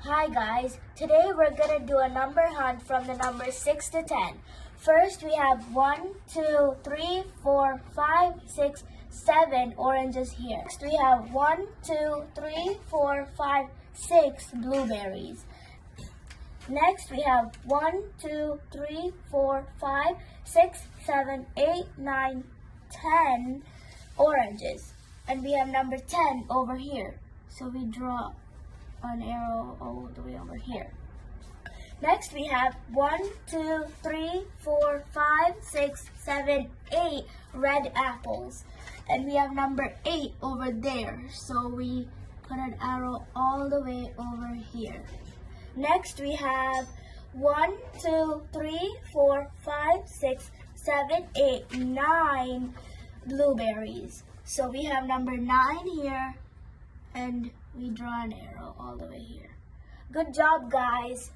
Hi guys, today we're gonna do a number hunt from the numbers 6 to 10. First we have 1, 2, 3, 4, 5, 6, 7 oranges here. Next we have 1, 2, 3, 4, 5, 6 blueberries. Next we have 1, 2, 3, 4, 5, 6, 7, 8, 9, 10 oranges. And we have number 10 over here. So we draw an arrow all the way over here. Next we have 1, 2, 3, 4, 5, 6, 7, 8 red apples. And we have number 8 over there. So we put an arrow all the way over here. Next we have 1, 2, 3, 4, 5, 6, 7, 8, 9 blueberries. So we have number 9 here and we draw an arrow all the way here. Good job, guys.